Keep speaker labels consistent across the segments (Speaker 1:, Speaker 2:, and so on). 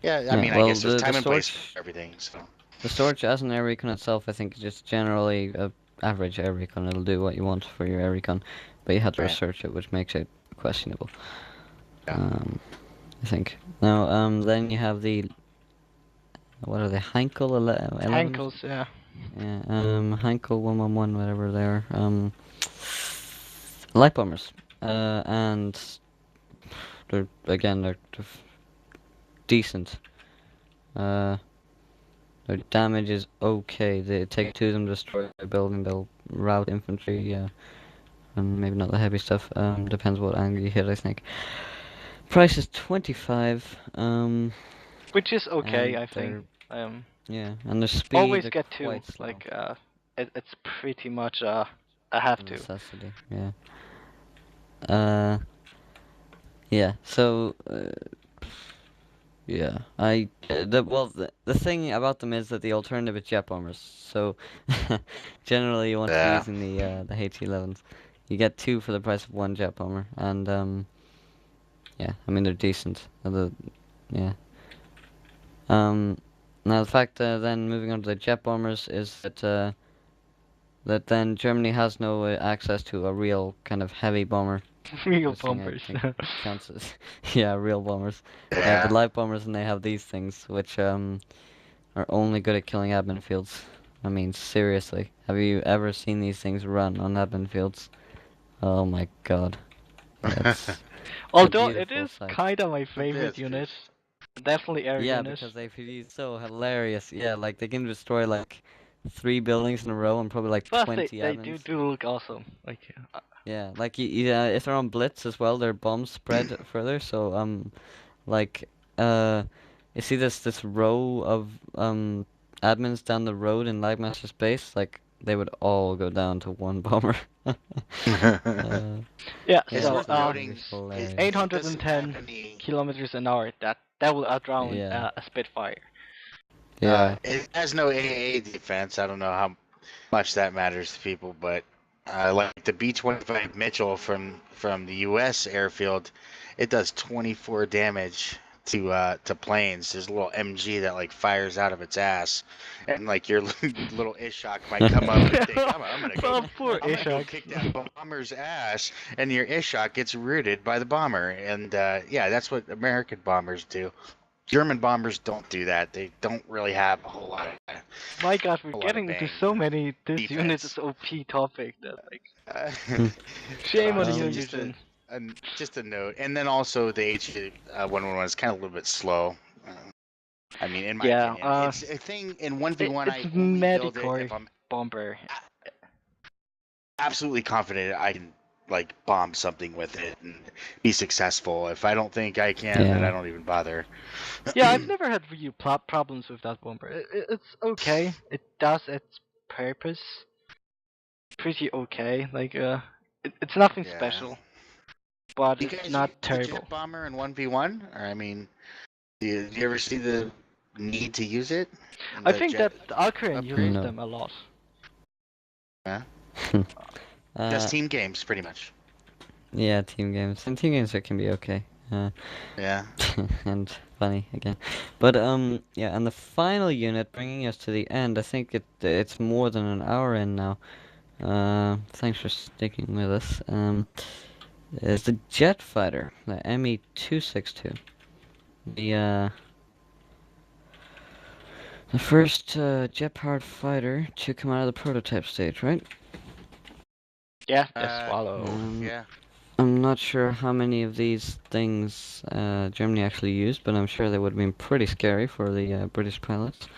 Speaker 1: Yeah, I
Speaker 2: Yeah,
Speaker 1: mean, I
Speaker 2: well,
Speaker 1: guess there's
Speaker 2: the
Speaker 1: time and place
Speaker 2: storage,
Speaker 1: for everything, so.
Speaker 2: the storage as an air recon itself, I think, is just generally a average air recon. It'll do what you want for your air recon, but you have to
Speaker 1: Right.
Speaker 2: research it, which makes it questionable.
Speaker 1: Yeah.
Speaker 2: I think. Now, then you have the what are they? Heinkel 11s?
Speaker 3: Hankels, yeah.
Speaker 2: Yeah, Heinkel 111, whatever they are. Light bombers. And they're again they're decent. Uh, their damage is okay. They take two of them to destroy a building. They'll rout infantry. Yeah, and maybe not the heavy stuff. Depends what angle you hit. I think. Price is 25.
Speaker 3: Which is okay,
Speaker 2: And
Speaker 3: I think.
Speaker 2: they're
Speaker 3: Um,
Speaker 2: yeah, and their speed
Speaker 3: always
Speaker 2: are
Speaker 3: get two.
Speaker 2: quite slow.
Speaker 3: Like, it's pretty much a have
Speaker 2: A
Speaker 3: to.
Speaker 2: necessity. Yeah. Uh, yeah. So. Yeah, the thing about them is that the alternative is jet bombers. So generally you want to be
Speaker 1: Yeah.
Speaker 2: using the H-11s. You get two for the price of one jet bomber, and yeah, I mean they're decent. Yeah. Um, Now the fact then moving on to the jet bombers is that then Germany has no access to a real kind of heavy bomber.
Speaker 3: Real
Speaker 2: This thing I
Speaker 3: bombers.
Speaker 2: think counts as yeah, real bombers. They have the
Speaker 1: Yeah.
Speaker 2: light bombers and they have these things which are only good at killing admin fields. I mean, seriously, have you ever seen these things run on admin fields? Oh my god, it's a
Speaker 3: Although it
Speaker 2: beautiful
Speaker 3: is
Speaker 2: sight.
Speaker 3: kind of my
Speaker 1: It
Speaker 3: favorite
Speaker 1: is.
Speaker 3: unit. Definitely air
Speaker 2: Yeah,
Speaker 3: unit.
Speaker 2: because they be so hilarious. Yeah, like they can destroy like 3 buildings in a row and probably like
Speaker 3: Plus,
Speaker 2: 20
Speaker 3: they do
Speaker 2: admins.
Speaker 3: do look awesome. Like,
Speaker 2: Yeah, like yeah, if they're on blitz as well, their bombs spread further. So like you see this row of admins down the road in Lightmaster's base, like they would all go down to one bomber. uh,
Speaker 3: yeah.
Speaker 1: It's
Speaker 2: yeah,
Speaker 3: So,
Speaker 1: worth
Speaker 2: it'd be
Speaker 1: noting
Speaker 2: hilarious.
Speaker 1: it doesn't have
Speaker 3: 810
Speaker 1: any.
Speaker 3: kilometers an hour. That will outrun
Speaker 2: Yeah,
Speaker 3: a Spitfire.
Speaker 2: yeah,
Speaker 1: It has no AA defense. I don't know how much that matters to people, but like the B-25 Mitchell from the U.S. airfield, it does 24 damage to planes. There's a little MG that like fires out of its ass, and like your little Ishak might come up and think, I'm gonna go.
Speaker 3: Oh, poor
Speaker 1: I'm gonna go
Speaker 3: Ishak.
Speaker 1: kick that bomber's ass, and your Ishak gets rooted by the bomber, and yeah, that's what American bombers do. German bombers don't do that. They don't really have a whole
Speaker 3: My God, we're
Speaker 1: lot of
Speaker 3: getting into
Speaker 1: bang
Speaker 3: so many this unit is
Speaker 1: defense.
Speaker 3: OP topic that like
Speaker 1: Uh,
Speaker 3: shame on you,
Speaker 2: um,
Speaker 3: Eugene.
Speaker 1: just a note, and then also the H111 is kind of a little bit slow. Uh, I mean, in my
Speaker 3: Yeah,
Speaker 1: opinion, it's a thing in 1v1.
Speaker 3: it's
Speaker 1: I only build it
Speaker 3: Medicore
Speaker 1: if I'm
Speaker 3: bomber.
Speaker 1: absolutely confident I can like bomb something with it and be successful. If I don't think I can, then I
Speaker 2: yeah,
Speaker 1: don't even bother.
Speaker 3: Yeah, I've never had real problems with that bomber. It's okay. It does its purpose. Pretty okay. Like it's nothing
Speaker 1: Yeah.
Speaker 3: special, but
Speaker 1: You
Speaker 3: it's
Speaker 1: guys
Speaker 3: not
Speaker 1: use the
Speaker 3: terrible.
Speaker 1: jet bomber in 1v1? Or I mean, do you ever see the need to use it?
Speaker 3: I
Speaker 1: The
Speaker 3: think
Speaker 1: jet
Speaker 3: that Alkeren uses
Speaker 1: upgrade?
Speaker 2: no.
Speaker 3: them a lot.
Speaker 1: Yeah. Just
Speaker 2: uh,
Speaker 1: team games, pretty much.
Speaker 2: yeah, team games. And team games it can be okay.
Speaker 1: Yeah.
Speaker 2: And funny again. But yeah, and the final unit bringing us to the end. I think it's more than an hour in now. Thanks for sticking with us. Is the jet fighter, the ME-262. The first jet-powered fighter to come out of the prototype stage, right?
Speaker 3: Yeah, the Swallow.
Speaker 1: Yeah.
Speaker 2: I'm not sure how many of these things Germany actually used, but I'm sure they would have been pretty scary for the British pilots,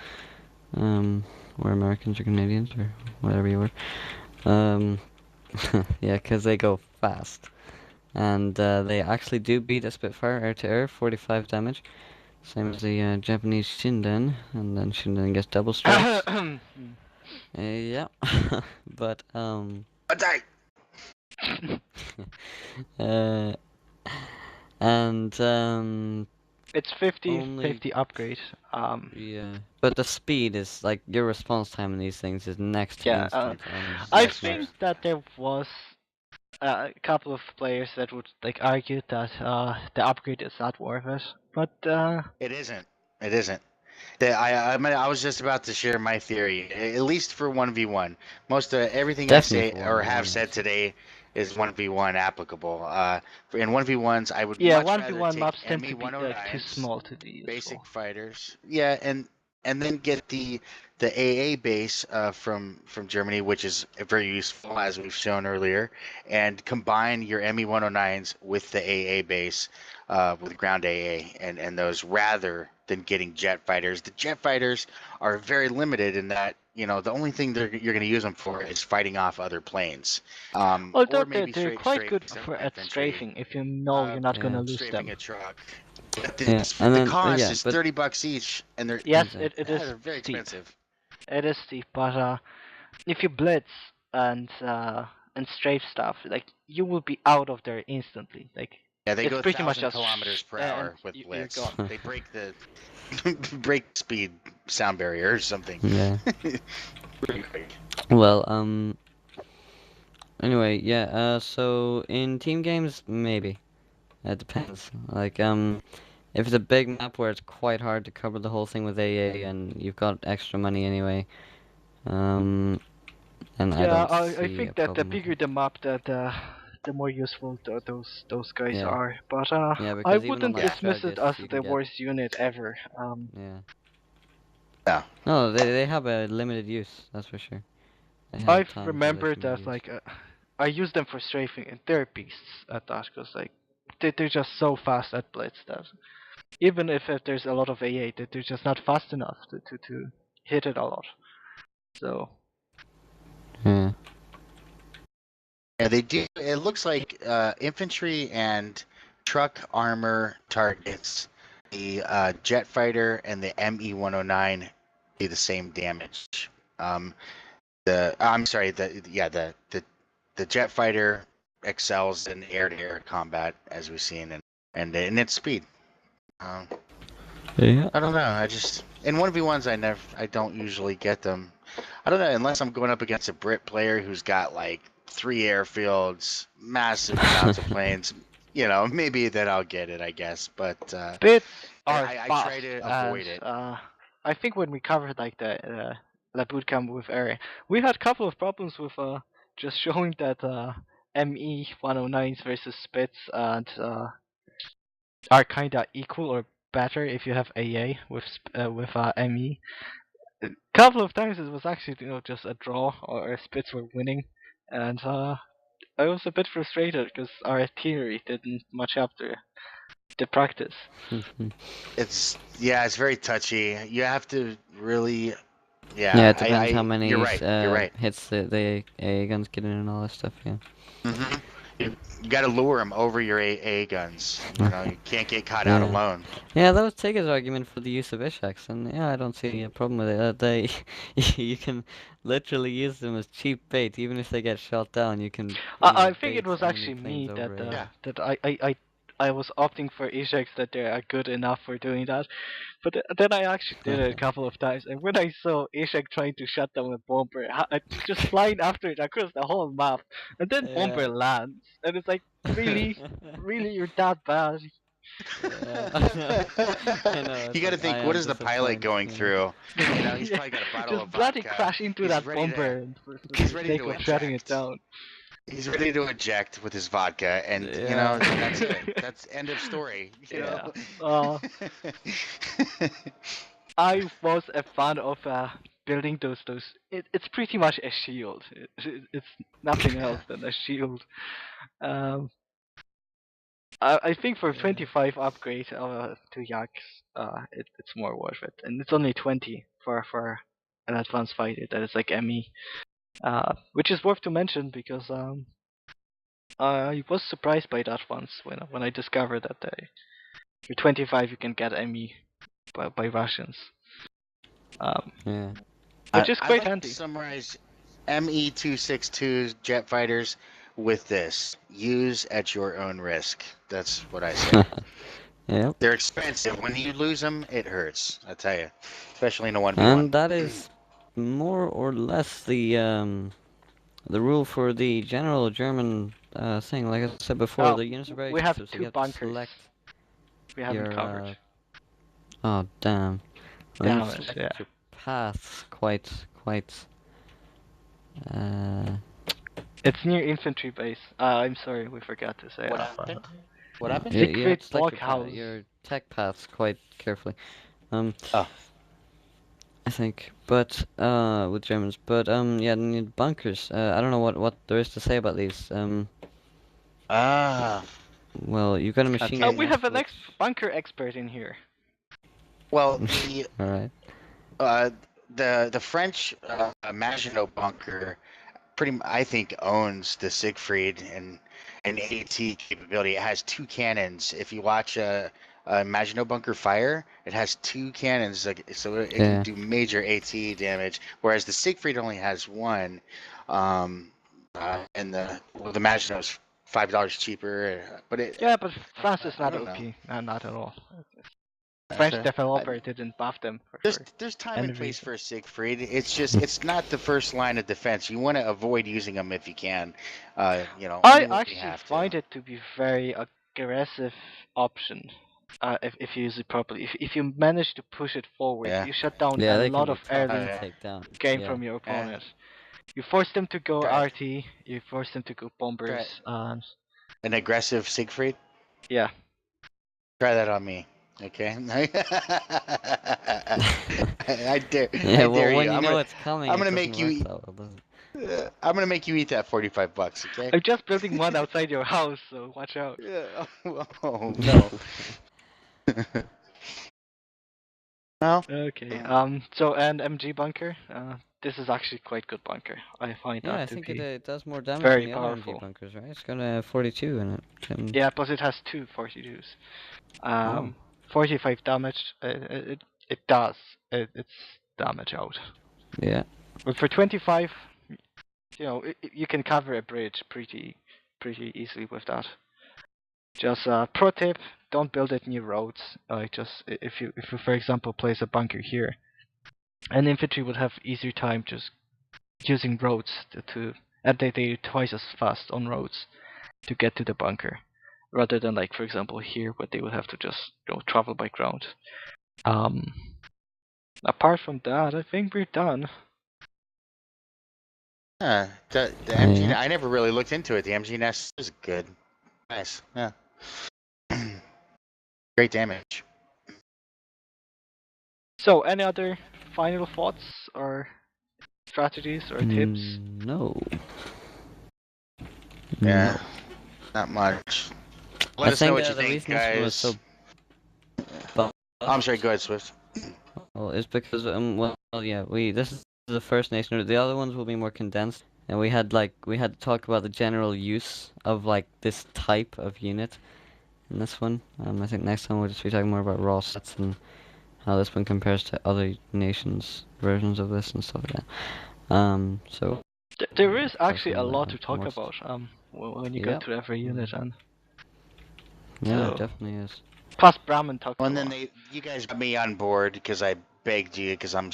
Speaker 2: or Americans or Canadians or whatever you were. Yeah, because they go fast, and they actually do beat a Spitfire air-to-air, 45 damage, same as the Japanese Shinden, and then Shinden gets double strikes. Yeah, but
Speaker 1: Attack!
Speaker 2: uh, and
Speaker 3: It's 50
Speaker 2: only
Speaker 3: 50 upgrade.
Speaker 2: yeah, but the speed is like your response time in these things is next to
Speaker 3: Yeah,
Speaker 2: instant on
Speaker 3: I
Speaker 1: That's
Speaker 2: Lightmare.
Speaker 1: true.
Speaker 3: think that there was a couple of players that would like argue that the upgrade is not worth it, but
Speaker 1: It isn't. It isn't. I was just about to share my theory. At least for 1v1. Most everything I
Speaker 2: Definitely
Speaker 1: say
Speaker 2: for
Speaker 1: or have
Speaker 2: 1v1.
Speaker 1: said today is 1v1 applicable. In 1v1s, I would
Speaker 3: Yeah,
Speaker 1: much rather
Speaker 3: 1v1
Speaker 1: take
Speaker 3: maps tend to
Speaker 1: ME
Speaker 3: be too
Speaker 1: 109s,
Speaker 3: small to be
Speaker 1: basic
Speaker 3: useful.
Speaker 1: fighters. Yeah, and then get the AA base from Germany, which is very useful as we've shown earlier, and combine your ME 109s with the AA base, with ground AA and those rather than getting jet fighters. The jet fighters are very limited in that the only thing you're going to use them for is fighting off other planes,
Speaker 3: Although
Speaker 1: or maybe
Speaker 3: they're
Speaker 1: straight
Speaker 3: quite good
Speaker 1: strafing
Speaker 3: for at
Speaker 1: infantry,
Speaker 3: strafing if you know you're not gonna
Speaker 2: Yeah.
Speaker 3: lose
Speaker 1: strafing
Speaker 3: them.
Speaker 1: a truck. But
Speaker 2: Yeah, and
Speaker 1: the
Speaker 2: then
Speaker 1: cost
Speaker 2: yeah,
Speaker 1: is
Speaker 2: but
Speaker 1: $30 each, and
Speaker 3: Yes,
Speaker 2: exactly.
Speaker 3: it is
Speaker 1: they're very
Speaker 3: steep.
Speaker 1: expensive.
Speaker 3: It is steep, but if you blitz and strafe stuff, like you will be out of there instantly. Like
Speaker 1: Yeah, they
Speaker 3: it's
Speaker 1: go
Speaker 3: pretty much
Speaker 1: 1,000
Speaker 3: just
Speaker 1: kilometers per
Speaker 3: and
Speaker 1: hour with
Speaker 3: you're
Speaker 1: Blitz.
Speaker 3: gone.
Speaker 1: They break the break speed sound barrier or something.
Speaker 2: Yeah.
Speaker 1: Pretty quick.
Speaker 2: Well, anyway, yeah. So in team games, maybe it depends. Like, if it's a big map where it's quite hard to cover the whole thing with AA and you've got extra money anyway, um, then I
Speaker 3: Yeah,
Speaker 2: don't
Speaker 3: I
Speaker 2: see a
Speaker 3: think that the
Speaker 2: problem with
Speaker 3: bigger
Speaker 2: it.
Speaker 3: the map, that the more useful those guys
Speaker 2: Yeah.
Speaker 3: are. But
Speaker 2: Yeah,
Speaker 3: I
Speaker 2: because even on
Speaker 3: wouldn't
Speaker 2: like
Speaker 1: Yeah.
Speaker 3: dismiss it as
Speaker 2: strategists, you can
Speaker 3: the
Speaker 2: get.
Speaker 3: worst unit ever.
Speaker 2: Yeah.
Speaker 1: Yeah.
Speaker 2: No, they have a limited use. That's for sure. They have
Speaker 3: I've
Speaker 2: times where they
Speaker 3: remembered
Speaker 2: can be
Speaker 3: that
Speaker 2: used.
Speaker 3: like I use them for strafing, and they're beasts at that because like they're just so fast at blitz that even if there's a lot of AA, they're just not fast enough to hit it a lot. So
Speaker 2: Yeah.
Speaker 1: Yeah, they do. It looks like infantry and truck armor targets. The jet fighter and the ME-109 do the same damage. Um, I'm sorry. The jet fighter excels in air-to-air combat, as we've seen, and its speed. Um,
Speaker 2: Yeah.
Speaker 1: I don't know. I just in 1v1s I don't usually get them. I don't know unless I'm going up against a Brit player who's got like 3 airfields, massive amounts of planes. Maybe then I'll get it, I guess. But
Speaker 3: bits are
Speaker 1: I try
Speaker 3: fast,
Speaker 1: to
Speaker 3: as
Speaker 1: avoid it.
Speaker 3: I think when we covered like the bootcamp with Area, we had a couple of problems with just showing that ME 109s versus Spits and are kinda equal or better if you have AA with ME. A couple of times it was actually just a draw or Spits were winning, and I was a bit frustrated because our artillery didn't match up to the practice.
Speaker 1: It's very touchy. You have to really,
Speaker 2: Yeah,
Speaker 1: yeah.
Speaker 2: it depends how
Speaker 1: You're
Speaker 2: many
Speaker 1: right. You're right.
Speaker 2: hits the AA guns get in and all that stuff. Yeah.
Speaker 1: hmm You got to lure them over your AA guns. You can't get caught out
Speaker 2: Yeah.
Speaker 1: alone.
Speaker 2: Yeah, that was Tiga's argument for the use of Ishaks, and yeah, I don't see a problem with it. They, you can literally use them as cheap bait, even if they get shot down. You can,
Speaker 3: I think it
Speaker 2: bait
Speaker 3: was
Speaker 2: enemy
Speaker 3: actually
Speaker 2: planes
Speaker 3: me
Speaker 2: over AA.
Speaker 1: Yeah.
Speaker 3: that I was opting for Ishaks, that they are good enough for doing that. But then I actually did it a couple of times, and when I saw Ishak trying to shut down a bomber, just flying after it across the whole map, and then bomber
Speaker 2: Yeah.
Speaker 3: lands, and it's like, really, you're that bad?
Speaker 2: Yeah, I know. I know.
Speaker 1: You
Speaker 2: It's
Speaker 1: got to
Speaker 2: like I
Speaker 1: think, what
Speaker 2: am
Speaker 1: is the pilot
Speaker 2: disappointed.
Speaker 1: going through? He's
Speaker 3: Yeah,
Speaker 1: probably got a bottle
Speaker 3: just
Speaker 1: of
Speaker 3: bloody
Speaker 1: vodka.
Speaker 3: crash into
Speaker 1: He's
Speaker 3: that
Speaker 1: ready
Speaker 3: bomber
Speaker 1: to
Speaker 3: and for
Speaker 1: he's
Speaker 3: the
Speaker 1: ready
Speaker 3: sake
Speaker 1: to
Speaker 3: of shutting it
Speaker 1: eject.
Speaker 3: down.
Speaker 1: He's ready to eject with his vodka, and
Speaker 2: Yeah.
Speaker 1: that's it. That's end of story.
Speaker 3: Yeah. I was a fan of building those. It's pretty much a shield. It's nothing else than a shield. Um, I think for
Speaker 2: Yeah.
Speaker 3: 25 upgrade to Yaks, it's more worth it, and it's only 20 for an advanced fighter that is like ME, which is worth to mention because I was surprised by that once when I discovered that for 25 you can get ME by Russians. Um,
Speaker 2: Yeah.
Speaker 3: which is
Speaker 1: I'd
Speaker 3: quite
Speaker 1: like to
Speaker 3: handy.
Speaker 1: summarize ME-262 jet fighters with this: use at your own risk. That's what I say.
Speaker 2: Yep.
Speaker 1: They're expensive. When you lose them, it hurts. I tell you, especially in a 1v1.
Speaker 2: And that is more or less the rule for the general German thing. Like I said before,
Speaker 3: Oh,
Speaker 2: the units are very
Speaker 3: we have
Speaker 2: expensive, so you
Speaker 3: two
Speaker 2: have to
Speaker 3: bunkers
Speaker 2: select
Speaker 3: we haven't
Speaker 2: your
Speaker 3: covered.
Speaker 2: Oh damn. I mean,
Speaker 3: Damage,
Speaker 2: select
Speaker 3: yeah.
Speaker 2: your paths quite. Uh,
Speaker 3: It's near infantry base. I'm sorry, we forgot to say
Speaker 1: What
Speaker 3: Alpha.
Speaker 1: happened? What happened?
Speaker 2: you have
Speaker 3: Siegfried
Speaker 2: to select
Speaker 3: Blockhouse.
Speaker 2: your tech paths quite carefully.
Speaker 1: Oh,
Speaker 2: I think, but with Germans, but yeah, they need bunkers. I don't know what there is to say about these.
Speaker 1: ah,
Speaker 2: Well, you got a machine gun
Speaker 1: okay.
Speaker 3: We have
Speaker 2: nest,
Speaker 3: an
Speaker 2: which.
Speaker 3: bunker expert in here.
Speaker 1: Well, the
Speaker 2: All right.
Speaker 1: uh, the French Maginot Bunker I think owns the Siegfried and an AT capability. It has two cannons. If you watch a Maginot Bunker fire, it has two cannons, so it can
Speaker 2: Yeah.
Speaker 1: do major AT damage. Whereas the Siegfried only has one, and the Maginot's $5 cheaper. But
Speaker 3: Yeah, but France is
Speaker 1: I
Speaker 3: not
Speaker 1: don't know.
Speaker 3: OP. Not at all. French
Speaker 1: Okay.
Speaker 3: developer didn't buff them for
Speaker 1: There's time
Speaker 3: any
Speaker 1: and place
Speaker 3: reason.
Speaker 1: for a Siegfried. It's just it's not the first line of defense. You want to avoid using them if you can.
Speaker 3: I
Speaker 1: Only when you
Speaker 3: actually
Speaker 1: have to.
Speaker 3: find it to be very aggressive option. If you use it properly, if you manage to push it forward,
Speaker 1: Yeah.
Speaker 3: you shut down
Speaker 2: Yeah,
Speaker 3: a
Speaker 2: they can
Speaker 3: lot
Speaker 2: be
Speaker 3: of
Speaker 2: tough
Speaker 3: air
Speaker 2: to
Speaker 3: lead
Speaker 1: Yeah.
Speaker 2: take down.
Speaker 3: gain
Speaker 2: Yeah.
Speaker 3: from your
Speaker 1: Yeah.
Speaker 3: opponent. You force them to go
Speaker 1: Try
Speaker 3: RT. You force them to go bombers. And
Speaker 1: an aggressive Siegfried.
Speaker 3: yeah,
Speaker 1: Try that on me. Okay. I dare.
Speaker 2: Yeah.
Speaker 1: I
Speaker 2: Well,
Speaker 1: dare
Speaker 2: when
Speaker 1: you.
Speaker 2: you know it's coming,
Speaker 1: I'm
Speaker 2: it
Speaker 1: gonna
Speaker 2: doesn't
Speaker 1: make
Speaker 2: work
Speaker 1: you.
Speaker 2: that well, does it?
Speaker 1: I'm gonna make you eat that $45. Okay.
Speaker 3: I'm just building one outside your house, so watch out.
Speaker 1: Yeah. Oh no. Well.
Speaker 3: Okay. So and MG bunker. This is actually quite good bunker. I find
Speaker 2: Yeah,
Speaker 3: that
Speaker 2: I
Speaker 3: to
Speaker 2: think it
Speaker 3: be
Speaker 2: does more damage than
Speaker 3: very
Speaker 2: the other MG
Speaker 3: powerful.
Speaker 2: bunkers, right? It's got a 42 in it.
Speaker 3: Yeah, but it has two 42s.
Speaker 2: Oh.
Speaker 3: 45 damage. It does. It's damage out.
Speaker 2: Yeah.
Speaker 3: But for 25, you can cover a bridge pretty easily with that. Just pro tip: don't build it near roads. Just if you for example place a bunker here, an infantry would have easier time just using roads and they're twice as fast on roads to get to the bunker, rather than like for example here where they would have to just travel by ground. Um, Apart from that, I think we're done.
Speaker 1: The MG.
Speaker 2: Yeah.
Speaker 1: I never really looked into it. The MG Nest is good. Nice. Yeah. Great damage.
Speaker 3: So, any other final thoughts or strategies or tips?
Speaker 2: No.
Speaker 1: Yeah.
Speaker 2: No.
Speaker 1: Not much.
Speaker 2: I
Speaker 1: Let us know
Speaker 2: think
Speaker 1: what you
Speaker 2: the
Speaker 1: think,
Speaker 2: reason this one was
Speaker 1: guys.
Speaker 2: so buffed,
Speaker 1: I'm sorry. Go ahead, Swift.
Speaker 2: well, is because well yeah, this is the first nation. The other ones will be more condensed, and we had to talk about the general use of like this type of unit in this one. I think next time we'll just be talking more about raw sets and how this one compares to other nations' versions of this and stuff like that. So
Speaker 3: There is
Speaker 2: for
Speaker 3: actually a
Speaker 2: some
Speaker 3: lot to talk
Speaker 2: more
Speaker 3: about when you go
Speaker 2: yeah,
Speaker 3: to every unit, and
Speaker 2: yeah, it
Speaker 3: so
Speaker 2: definitely is.
Speaker 3: plus Brahman talks
Speaker 1: Well,
Speaker 3: a
Speaker 1: and then
Speaker 3: lot.
Speaker 1: you guys got me on board because I begged you because I'm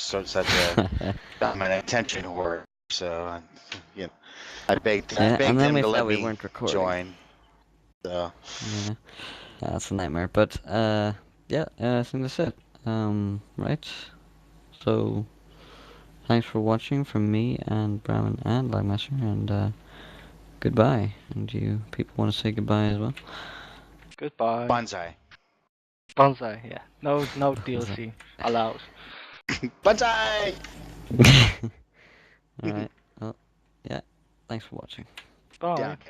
Speaker 1: an attention whore. So, you know, I
Speaker 2: Yeah, and
Speaker 1: begged
Speaker 2: then
Speaker 1: them
Speaker 2: we
Speaker 1: to let
Speaker 2: thought we
Speaker 1: me
Speaker 2: weren't recording.
Speaker 1: join. So,
Speaker 2: Yeah, that's a nightmare. But yeah, I think that's it. Right. So thanks for watching from me and Brahman and Lagmaster, and goodbye. And you people want to say goodbye as well?
Speaker 3: Goodbye.
Speaker 1: bonsai.
Speaker 3: Bonsai, yeah. No
Speaker 2: Bonsai.
Speaker 3: DLC allowed.
Speaker 1: Bonsai!
Speaker 2: Alright. Well, yeah. Thanks for watching.
Speaker 3: Bye.
Speaker 1: Danke.